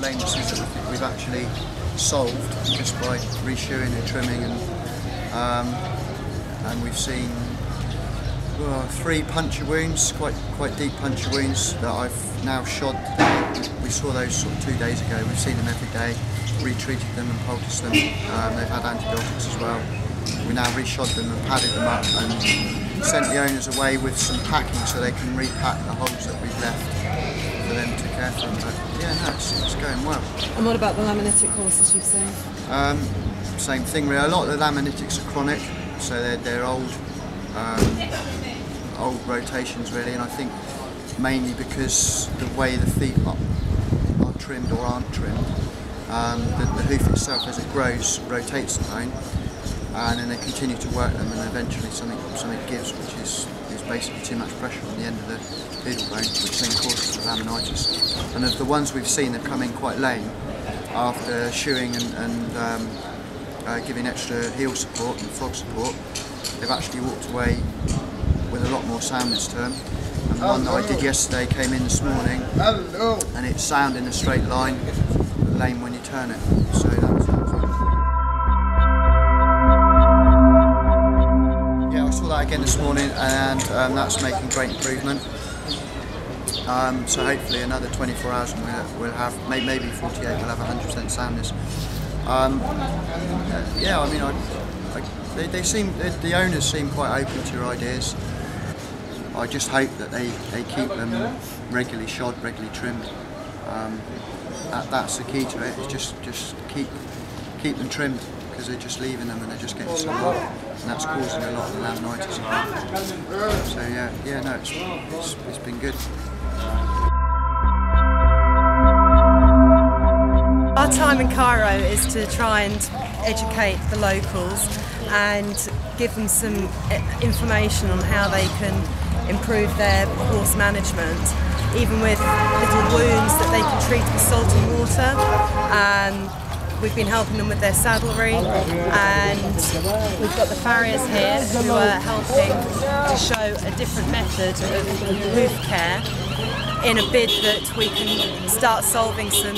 lamenesses that we've actually solved just by reshoeing and trimming, and we've seen 3 puncture wounds, quite deep puncture wounds that I've now shod today. We saw those sort of 2 days ago. We've seen them every day, retreated them and poulticed them. They've had antibiotics as well. We now reshod them and padded them up and sent the owners away with some packing so they can repack the holes that we've left for them to care for. But yeah, no, it's going well. And what about the laminitic horses you've seen? Same thing really. A lot of the laminics are chronic, so they're old rotations really, and I think mainly because the way the feet are trimmed or aren't trimmed, the hoof itself as it grows rotates the bone, and then they continue to work them, and eventually something gives, which is basically too much pressure on the end of the pedal bone, which then causes the laminitis. And of the ones we've seen that come in quite lame after shoeing and giving extra heel support and frog support, they've actually walked away with a lot more soundness to them. And one that I did yesterday came in this morning, and it's sound in a straight line, but lame when you turn it. So that's I saw that again this morning, and that's making great improvement. So hopefully another 24 hours and we'll have, maybe 48, we'll have 100% soundness. Yeah, I mean, the owners seem quite open to your ideas. I just hope that they keep them regularly shod, regularly trimmed. That's the key to it. Is just keep them trimmed, because they're just leaving them and they're just getting swollen, and that's causing a lot of the laminitis. So yeah, no, it's been good. Our time in Cairo is to try and educate the locals and give them some information on how they can improve their horse management, even with little wounds that they can treat with salty water. We've been helping them with their saddlery, and we've got the farriers here who are helping to show a different method of hoof care in a bid that we can start solving some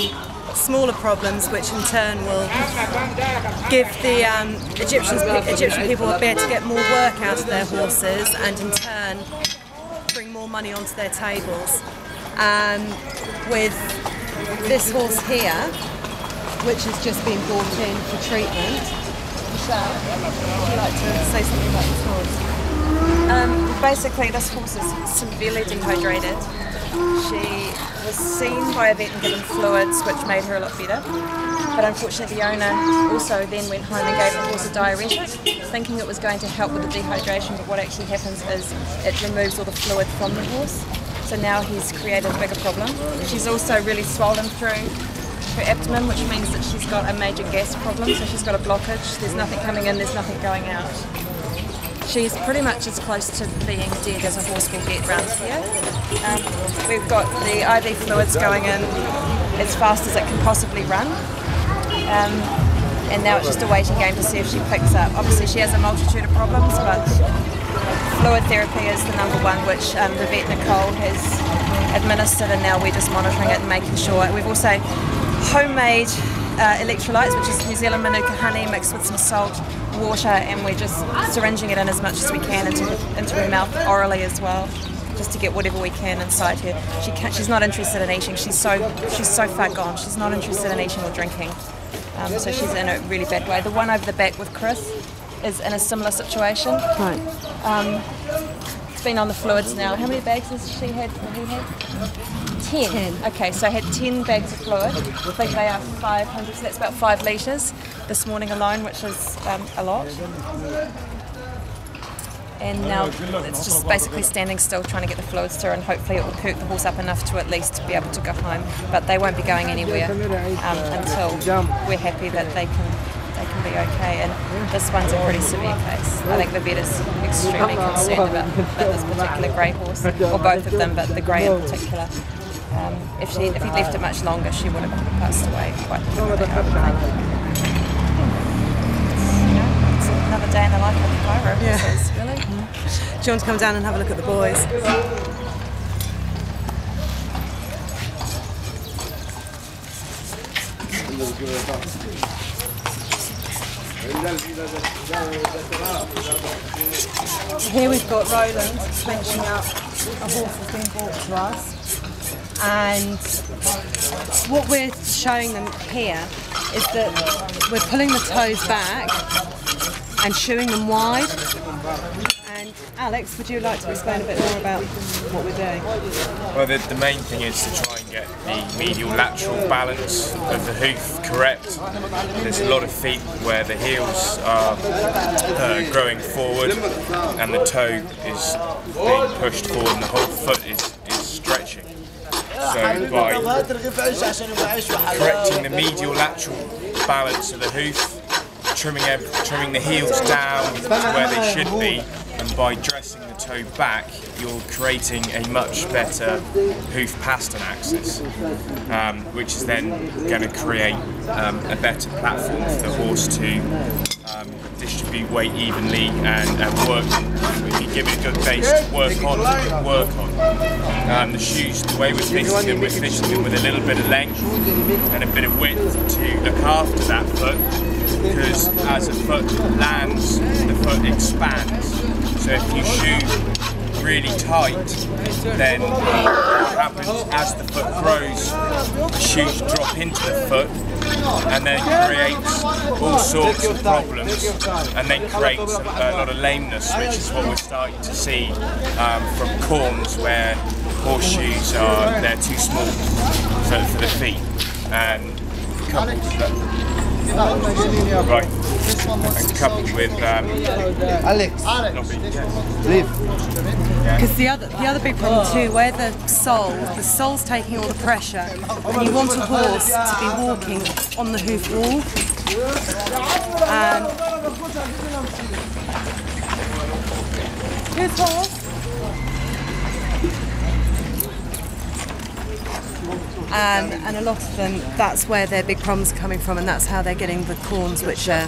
smaller problems, which in turn will give the Egyptian people a bit to get more work out of their horses, and in turn bring more money onto their tables. With this horse here, which has just been brought in for treatment, Michelle, would you like to say something about this horse? Basically, this horse is severely dehydrated. She was seen by a vet and given fluids, which made her a lot better. But unfortunately, the owner also then went home and gave the horse a diuretic, thinking it was going to help with the dehydration. But what actually happens is it removes all the fluid from the horse. So now he's created a bigger problem. She's also really swollen through her abdomen, which means that she's got a major gas problem. So she's got a blockage. There's nothing coming in, there's nothing going out. She's pretty much as close to being dead as a horse will get around here. We've got the IV fluids going in as fast as it can possibly run. And now it's just a waiting game to see if she picks up. Obviously she has a multitude of problems, but fluid therapy is the number one, which the vet Nicole has administered, and now we're just monitoring it and making sure. We've also homemade electrolytes, which is New Zealand Manuka honey mixed with some salt, water, and we're just syringing it in as much as we can into her mouth orally as well, just to get whatever we can inside her. She's not interested in eating. She's so far gone. She's not interested in eating or drinking. So she's in a really bad way. The one over the back with Chris is in a similar situation. Right. It's been on the fluids now. How many bags has she had? 10. Okay, so I had 10 bags of fluid. I think they are 500, so that's about 5 litres this morning alone, which is a lot. And now it's just basically standing still, trying to get the fluids to her, and hopefully it will perk the horse up enough to at least be able to go home. But they won't be going anywhere until we're happy that they can be okay. And this one's a pretty severe case. I think the vet is extremely concerned about this particular grey horse, or both of them, but the grey in particular. If he'd left it much longer, she would have passed away quite quickly, I would think. It's another day in the life of Cairo. Yeah. Really. Do you want to come down and have a look at the boys? Here we've got Roland clenching up a horse that's been brought to us, and what we're showing them here is that we're pulling the toes back and shoeing them wide. And Alex, would you like to explain a bit more about what we're doing? Well, the main thing is to try and get the medial lateral balance of the hoof correct. There's a lot of feet where the heels are growing forward and the toe is being pushed forward and the whole foot is stretching. So by correcting the medial lateral balance of the hoof, trimming the heels down to where they should be, and by dressing the toe back, you're creating a much better hoof pastern axis, which is then going to create a better platform for the horse to distribute weight evenly and work. If you give it a good base to work on. The shoes, the way we're fitting them with a little bit of length and a bit of width to look after that foot, because as a foot lands, the foot expands. So if you shoe really tight, then what happens as the foot grows, the shoes drop into the foot and then creates all sorts of problems, and then creates a lot of lameness, which is what we're starting to see from corns where horseshoes they're too small for the feet, and coupled with Alex, because the other big problem too, where the sole's taking all the pressure, and you want a horse to be walking on the hoof wall. Good horse. And a lot of them, that's where their big problems are coming from, and that's how they're getting the corns, which are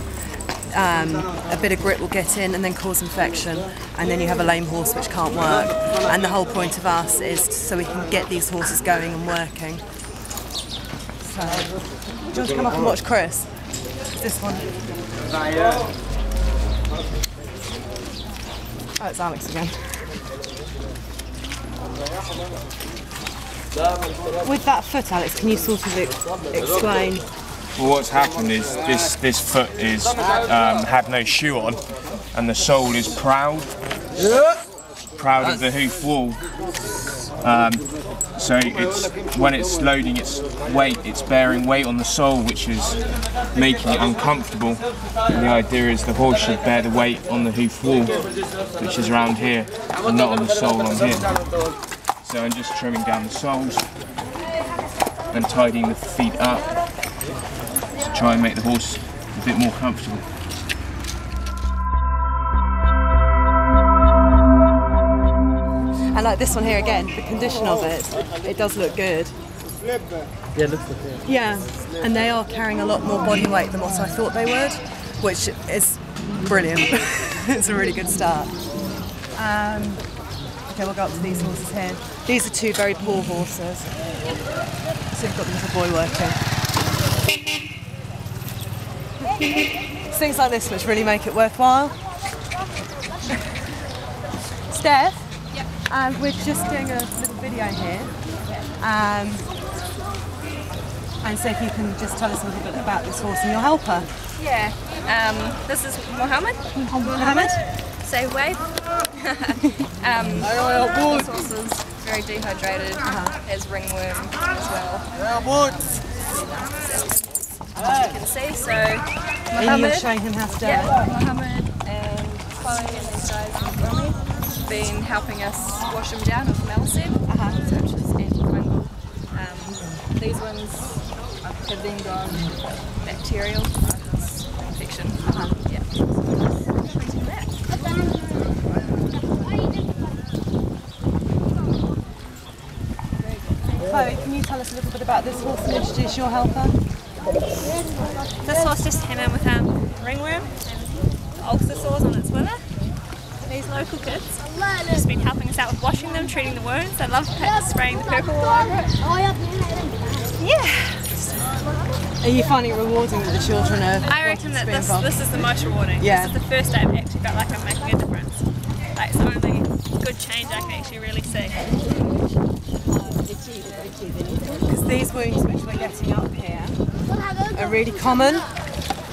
a bit of grit will get in and then cause infection, and then you have a lame horse which can't work. And the whole point of us is so we can get these horses going and working. So, do you want to come up and watch Chris? This one. Oh, it's Alex again. With that foot, Alex, can you sort of explain? Well, what's happened is this foot is had no shoe on, and the sole is proud of the hoof wall. So when it's loading its weight, it's bearing weight on the sole, which is making it uncomfortable. And the idea is the horse should bear the weight on the hoof wall, which is around here, and not on the sole on here. So I'm just trimming down the soles and tidying the feet up to try and make the horse a bit more comfortable. And like this one here again, the condition of it does look good. Yeah, looks like it. Yeah, and they are carrying a lot more body weight than what I thought they would, which is brilliant. It's a really good start. Okay, we'll go up to these horses here. These are two very poor horses. So we've got the little boy working. It's things like this which really make it worthwhile. Steph? Yep. We're just doing a little video here. And so if you can just tell us a little bit about this horse and your helper. Yeah. This is Mohammed. Mohammed? Say wave. This horse is very dehydrated, has ringworm as well. As you can see, so And you're Mohammed, showing him how to do it. Mohammed and Chloe and these guys have been helping us wash them down with Melcid, which is antifungal. These ones have then gone bacterial infection. Yeah. Chloe, can you tell us a little bit about this horse and introduce your helper? This horse just came in with ringworm and ulcer sores on its wither. These local kids have just been helping us out with washing them, treating the wounds. I love spraying the purple all over it. Yeah, just Are you finding it rewarding that the children are? I reckon that wanting to be this is the most rewarding. Yeah. This is the first day I've actually felt like I'm making a difference. Like it's the only good change I can actually really see. Because these wounds which we're getting up here are really common,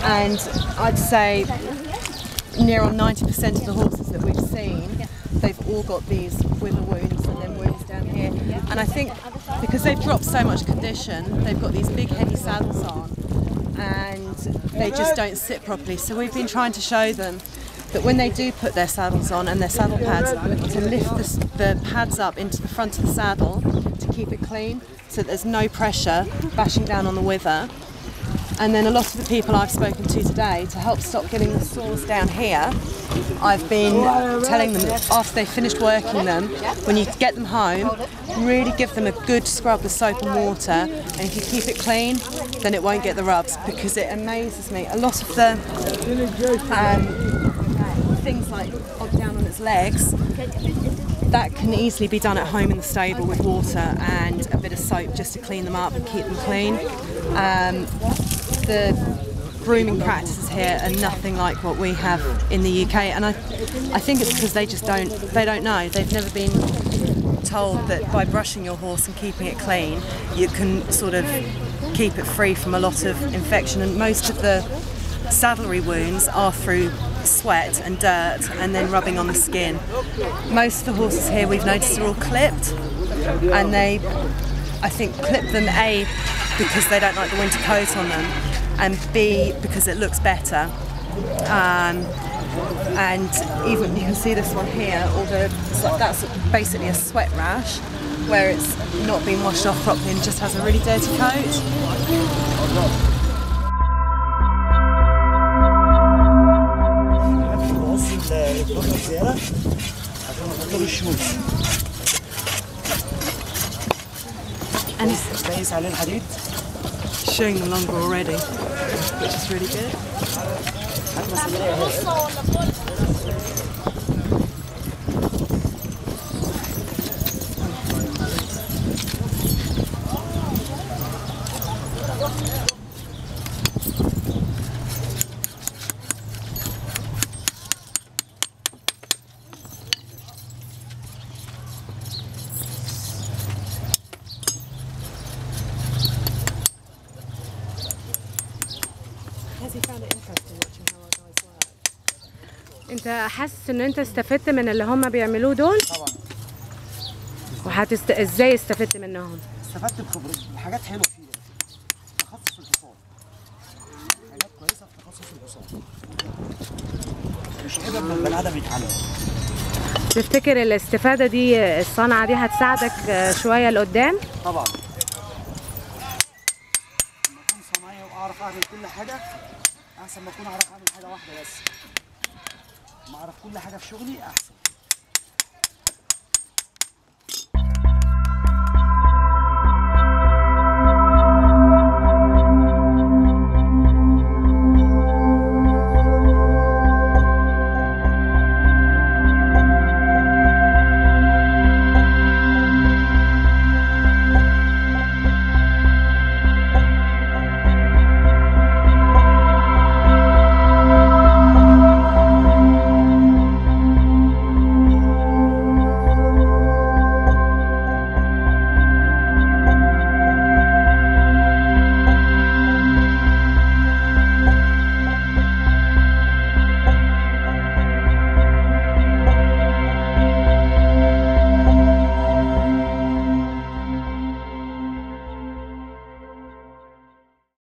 and I'd say near on 90% of the horses that we've seen, they've all got these wither wounds and then wounds down here. And I think because they've dropped so much condition, they've got these big heavy saddles on and they just don't sit properly. So we've been trying to show them that when they do put their saddles on and their saddle pads, to lift the pads up into the front of the saddle to keep it clean so that there's no pressure bashing down on the wither. And then a lot of the people I've spoken to today, to help stop getting the sores down here, I've been telling them that after they've finished working them, when you get them home, really give them a good scrub with soap and water, and if you keep it clean, then it won't get the rubs, because it amazes me. A lot of the things like down on its legs, that can easily be done at home in the stable with water and a bit of soap just to clean them up and keep them clean. The grooming practices here are nothing like what we have in the UK, and I think it's because they don't know. They've never been told that by brushing your horse and keeping it clean, you can sort of keep it free from a lot of infection. And most of the saddlery wounds are through sweat and dirt and then rubbing on the skin. Most of the horses here we've noticed are all clipped, and they, I think, clip them A, because they don't like the winter coat on them, and B, because it looks better. And even you can see this one here, that's basically a sweat rash where it's not been washed off properly and just has a really dirty coat. And it's showing them longer already, which is really good. Has he found it interesting watching how our guys work? انت حاسس ان انت استفدت من اللي هم بيعملوه دول؟ طبعا. ازاي استفدت منهم؟ استفدت بحاجات حلوه فيه، تخصص الحصان. حاجات كويسه في تخصص الحصان. مش كده لما البني ادم يتعلم. تفتكر الاستفاده دي، الصنعه دي هتساعدك شويه لقدام؟ طبعا. لما اكون صنايعي واعرف اعمل كل حاجه احسن ما اكون اعرف اعمل حاجه واحده بس. ما اعرف كل حاجه في شغلي احسن.